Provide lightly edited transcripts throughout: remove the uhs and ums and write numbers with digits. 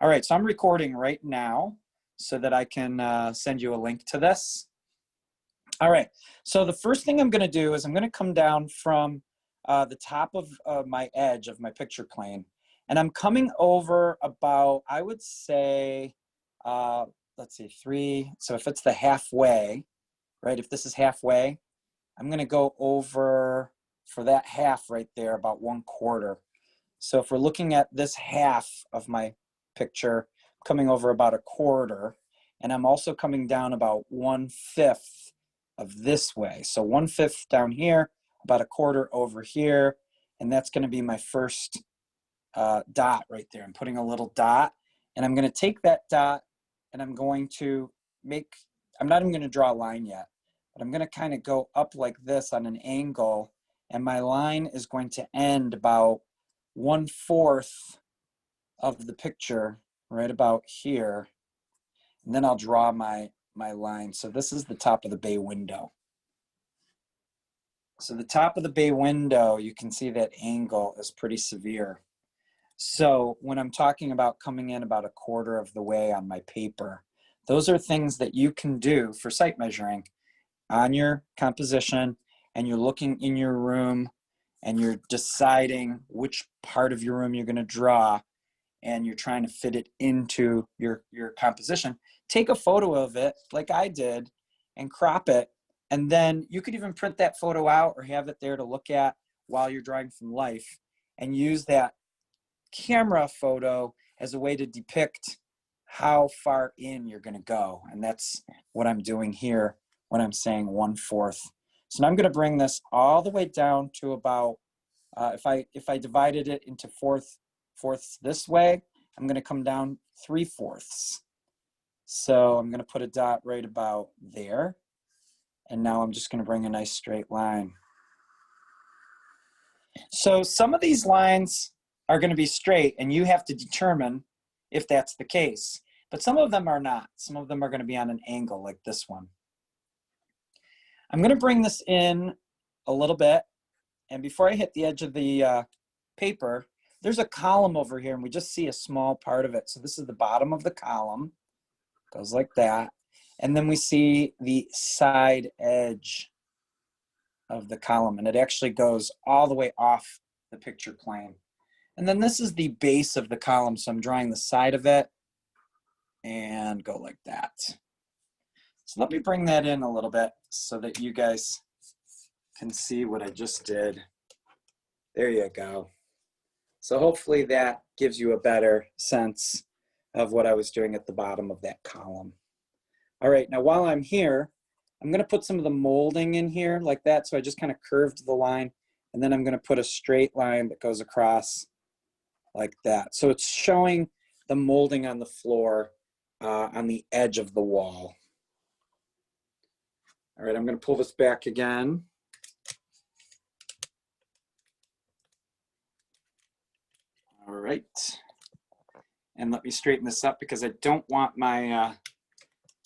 All right, so I'm recording right now so that I can send you a link to this. All right, so the first thing I'm gonna do is I'm gonna come down from the top of my edge of my picture plane, and I'm coming over about, I would say, let's see, 3, so if it's the halfway, right, if this is halfway, I'm gonna go over for that half right there, about 1/4. So if we're looking at this half of my picture, I'm coming over about 1/4, and I'm also coming down about 1/5 of this way. So 1/5 down here, about 1/4 over here, and that's gonna be my first dot right there. I'm putting a little dot, and I'm gonna take that dot, and I'm going to make, I'm not even gonna draw a line yet, but I'm gonna kind of go up like this on an angle, and my line is going to end about 1/4 of the picture, right about here, and then I'll draw my line. So this is the top of the bay window. So the top of the bay window, you can see that angle is pretty severe. So when I'm talking about coming in about 1/4 of the way on my paper, those are things that you can do for sight measuring on your composition, and you're looking in your room and you're deciding which part of your room you're going to draw, and you're trying to fit it into your composition. Take a photo of it like I did and crop it, and then you could even print that photo out or have it there to look at while you're drawing from life, and use that camera photo as a way to depict how far in you're going to go. And that's what I'm doing here when I'm saying 1/4. So now I'm going to bring this all the way down to about, if I divided it into fourths this way, I'm going to come down 3/4. So I'm going to put a dot right about there. And now I'm just going to bring a nice straight line. So some of these lines are going to be straight, and you have to determine if that's the case. But some of them are not. Some of them are going to be on an angle like this one. I'm going to bring this in a little bit. And before I hit the edge of the paper, there's a column over here, and we just see a small part of it. So this is the bottom of the column. Goes like that. And then we see the side edge of the column, and it actually goes all the way off the picture plane. And then this is the base of the column, so I'm drawing the side of it and go like that. So let me bring that in a little bit so that you guys can see what I just did. There you go. So hopefully that gives you a better sense of what I was doing at the bottom of that column. All right, now while I'm here, I'm going to put some of the molding in here like that. So I just kind of curved the line, and then I'm going to put a straight line that goes across like that. So it's showing the molding on the floor on the edge of the wall. All right, I'm going to pull this back again. All right, and let me straighten this up because I don't want my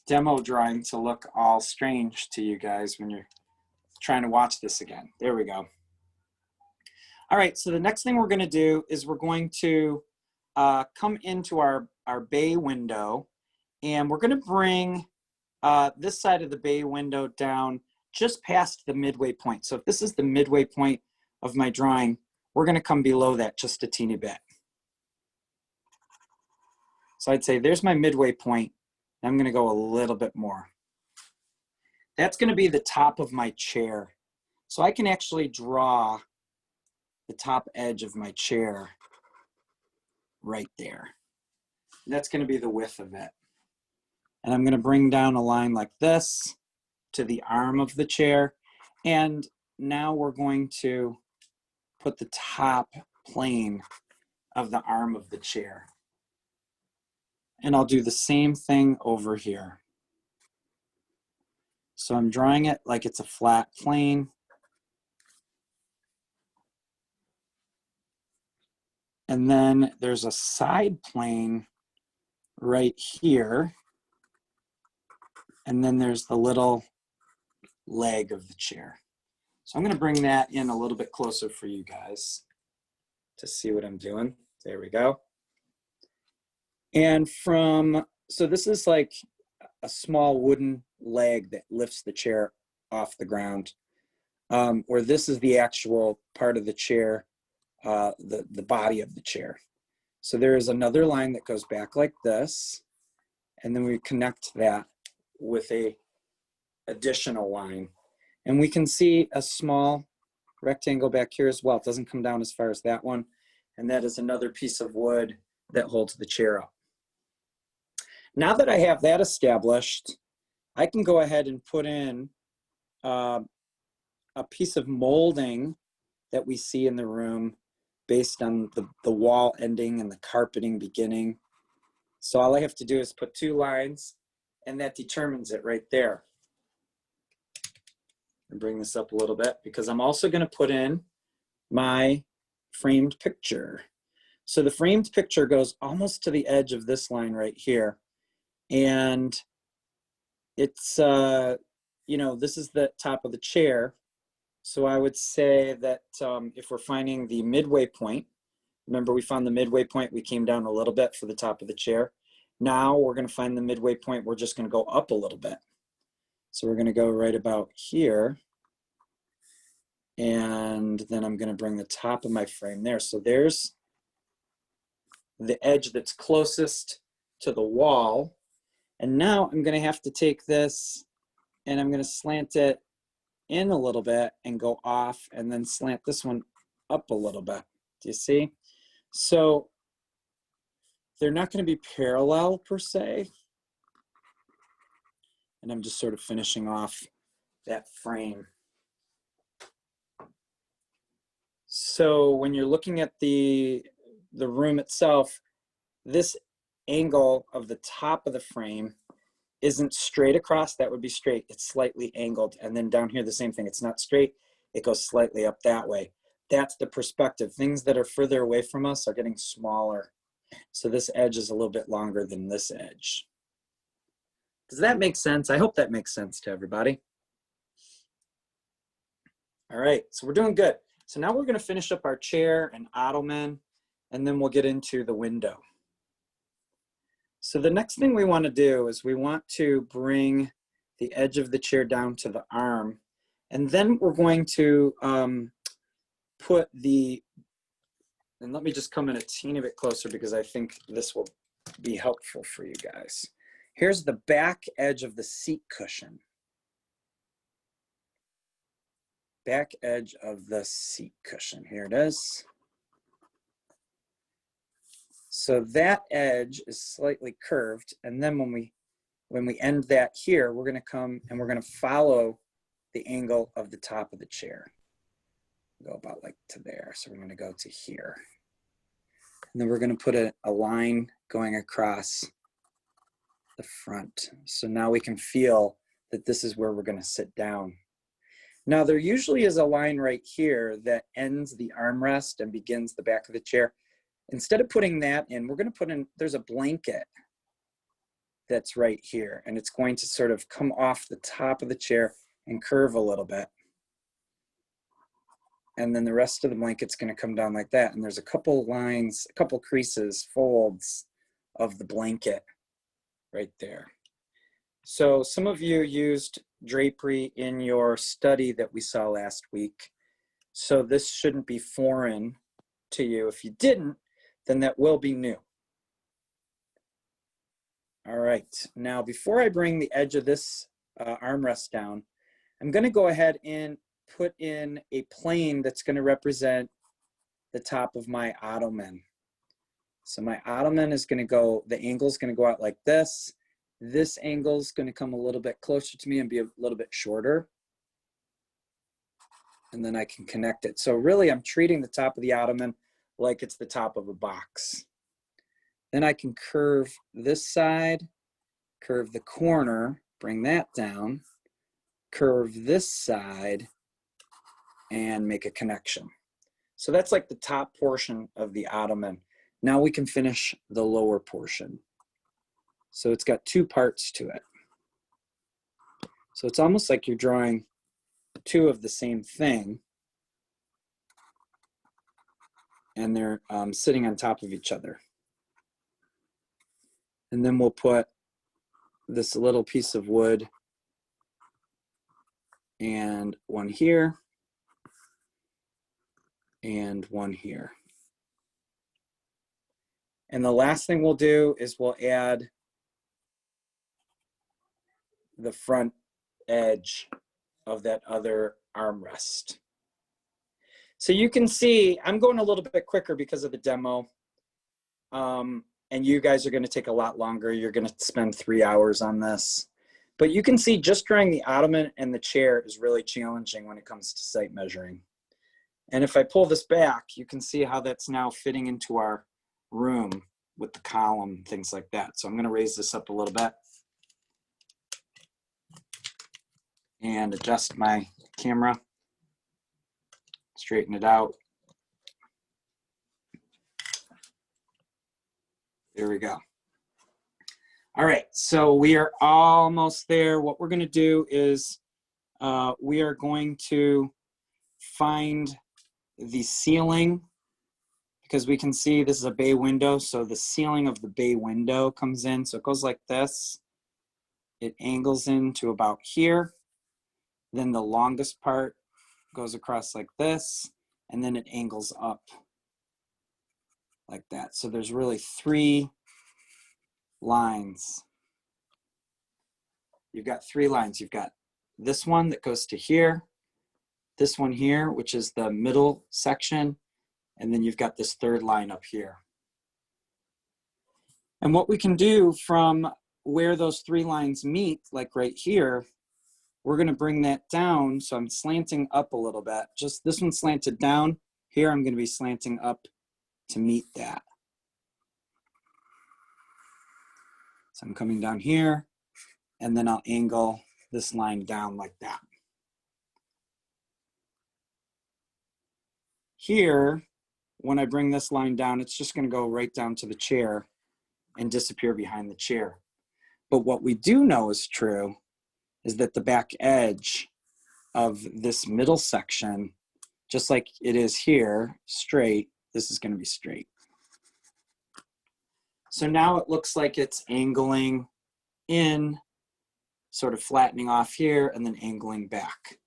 demo drawing to look all strange to you guys when you're trying to watch this again. There we go. All right, so the next thing we're going to do is we're going to come into our bay window, and we're going to bring this side of the bay window down just past the midway point. So if this is the midway point of my drawing, we're going to come below that just a teeny bit. So I'd say there's my midway point. I'm going to go a little bit more. That's going to be the top of my chair. So I can actually draw the top edge of my chair right there. And that's going to be the width of it. And I'm going to bring down a line like this to the arm of the chair. And now we're going to put the top plane of the arm of the chair. And I'll do the same thing over here. So I'm drawing it like it's a flat plane. And then there's a side plane right here. And then there's the little leg of the chair. So I'm going to bring that in a little bit closer for you guys to see what I'm doing. There we go. And so this is like a small wooden leg that lifts the chair off the ground, or this is the actual part of the chair, the body of the chair. So there is another line that goes back like this, and then we connect that with a additional line. And we can see a small rectangle back here as well. It doesn't come down as far as that one. And that is another piece of wood that holds the chair up. Now that I have that established, I can go ahead and put in a piece of molding that we see in the room based on the wall ending and the carpeting beginning. So all I have to do is put 2 lines, and that determines it right there. And bring this up a little bit because I'm also going to put in my framed picture. So the framed picture goes almost to the edge of this line right here. And it's, you know, this is the top of the chair. So I would say that if we're finding the midway point, remember we found the midway point, we came down a little bit for the top of the chair. Now we're going to find the midway point, we're just going to go up a little bit. So we're going to go right about here. And then I'm going to bring the top of my frame there. So there's the edge that's closest to the wall. And now I'm going to have to take this and I'm going to slant it in a little bit and go off and then slant this one up a little bit. Do you see? So they're not going to be parallel per se. And I'm just sort of finishing off that frame. So when you're looking at the room itself, this angle of the top of the frame isn't straight across, that would be straight, it's slightly angled. And then down here, the same thing, it's not straight, it goes slightly up that way. That's the perspective. Things that are further away from us are getting smaller. So this edge is a little bit longer than this edge. Does that make sense? I hope that makes sense to everybody. All right, so we're doing good. So now we're going to finish up our chair and ottoman, and then we'll get into the window. So the next thing we want to do is we want to bring the edge of the chair down to the arm, and then we're going to put the, and let me just come in a teeny bit closer because I think this will be helpful for you guys. Here's the back edge of the seat cushion. Back edge of the seat cushion. Here it is. So that edge is slightly curved, and then when we end that here, we're going to come and we're going to follow the angle of the top of the chair. Go about like to there. So we're going to go to here. And then we're going to put a line going across the front. So now we can feel that this is where we're going to sit down. Now there usually is a line right here that ends the armrest and begins the back of the chair. Instead of putting that in, we're going to put in, there's a blanket that's right here, and it's going to sort of come off the top of the chair and curve a little bit. And then the rest of the blanket's going to come down like that. And there's a couple lines, a couple creases, folds of the blanket right there. So some of you used drapery in your study that we saw last week. So this shouldn't be foreign to you. If you didn't, then that will be new. All right, now before I bring the edge of this armrest down, I'm going to go ahead and put in a plane that's going to represent the top of my ottoman. So my ottoman is going to go, the angle is going to go out like this. This angle is going to come a little bit closer to me and be a little bit shorter. And then I can connect it. So really I'm treating the top of the ottoman like it's the top of a box. Then I can curve this side, curve the corner, bring that down, curve this side, and make a connection. So that's like the top portion of the ottoman. Now we can finish the lower portion. So it's got 2 parts to it. So it's almost like you're drawing 2 of the same thing, and they're sitting on top of each other. And then we'll put this little piece of wood and one here and one here. And the last thing we'll do is we'll add the front edge of that other armrest. So you can see I'm going a little bit quicker because of the demo. And you guys are going to take a lot longer. You're going to spend 3 hours on this. But you can see just drawing the ottoman and the chair is really challenging when it comes to site measuring. And if I pull this back, you can see how that's now fitting into our room with the column, things like that. So I'm going to raise this up a little bit and adjust my camera, straighten it out. There we go. All right, so we are almost there. What we're going to do is we are going to find the ceiling, because we can see this is a bay window, so the ceiling of the bay window comes in. So it goes like this. It angles into about here. Then the longest part goes across like this, and then it angles up like that. So there's really 3 lines. You've got 3 lines. You've got this one that goes to here, this one here, which is the middle section, and then you've got this 3rd line up here. And what we can do from where those 3 lines meet, like right here, we're going to bring that down. So I'm slanting up a little bit. Just this one slanted down. Here I'm going to be slanting up to meet that. So I'm coming down here, and then I'll angle this line down like that. Here, when I bring this line down, it's just going to go right down to the chair and disappear behind the chair. But what we do know is true is that the back edge of this middle section, just like it is here, straight, this is going to be straight. So now it looks like it's angling in, sort of flattening off here, and then angling back,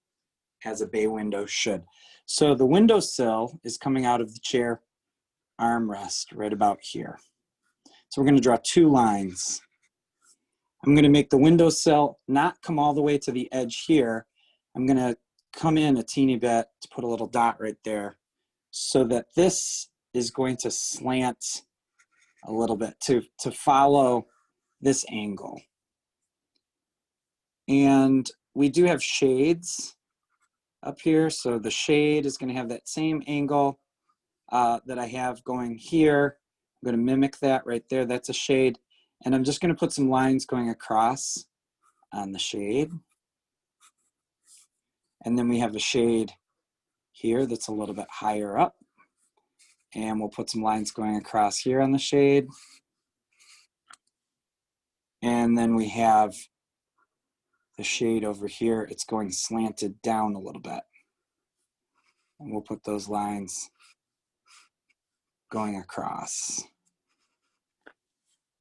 as a bay window should. So the windowsill is coming out of the chair armrest right about here. So we're going to draw 2 lines. I'm going to make the windowsill not come all the way to the edge here. I'm going to come in a teeny bit to put a little dot right there, so that this is going to slant a little bit to follow this angle. And we do have shades up here, so the shade is going to have that same angle that I have going here. I'm going to mimic that right there. That's a shade. And I'm just going to put some lines going across on the shade. And then we have a shade here that's a little bit higher up. And we'll put some lines going across here on the shade. And then we have the shade over here. It's going slanted down a little bit. And we'll put those lines going across.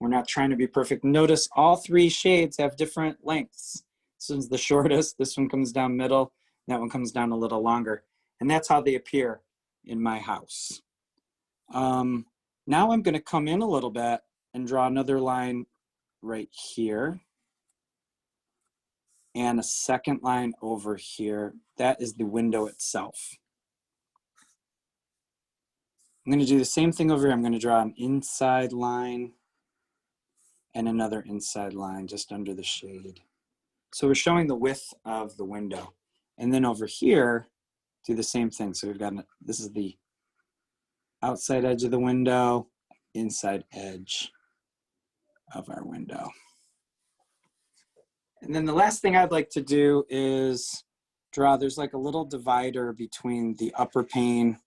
We're not trying to be perfect. Notice all 3 shades have different lengths. This one's the shortest, this one comes down middle, that one comes down a little longer. And that's how they appear in my house. Now I'm going to come in a little bit and draw another line right here. And a second line over here. That is the window itself. I'm going to do the same thing over here. I'm going to draw an inside line and another inside line just under the shade. So we're showing the width of the window. And then over here, do the same thing. So we've got, this is the outside edge of the window, inside edge of our window. And then the last thing I'd like to do is draw, there's like a little divider between the upper pane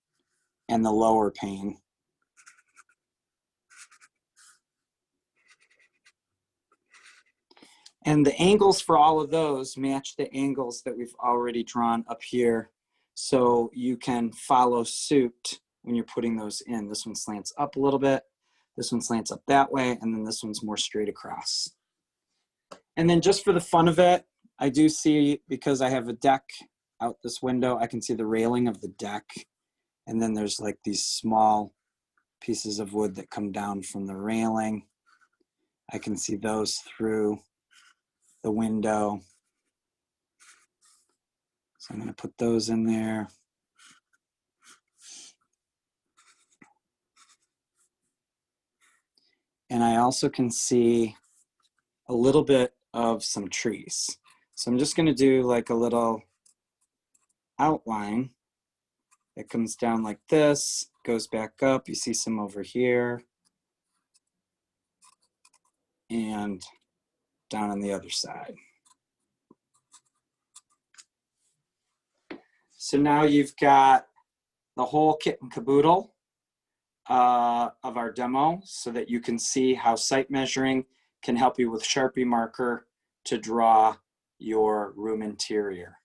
and the lower pane. And the angles for all of those match the angles that we've already drawn up here. So you can follow suit when you're putting those in. This one slants up a little bit. This one slants up that way, and then this one's more straight across. And then just for the fun of it, I do see, because I have a deck out this window, I can see the railing of the deck. And then there's like these small pieces of wood that come down from the railing. I can see those through the window. So I'm going to put those in there. And I also can see a little bit of some trees. So I'm just going to do like a little outline that comes down like this, goes back up. You see some over here and down on the other side. So now you've got the whole kit and caboodle of our demo, so that you can see how site measuring can help you with Sharpie marker to draw your room interior.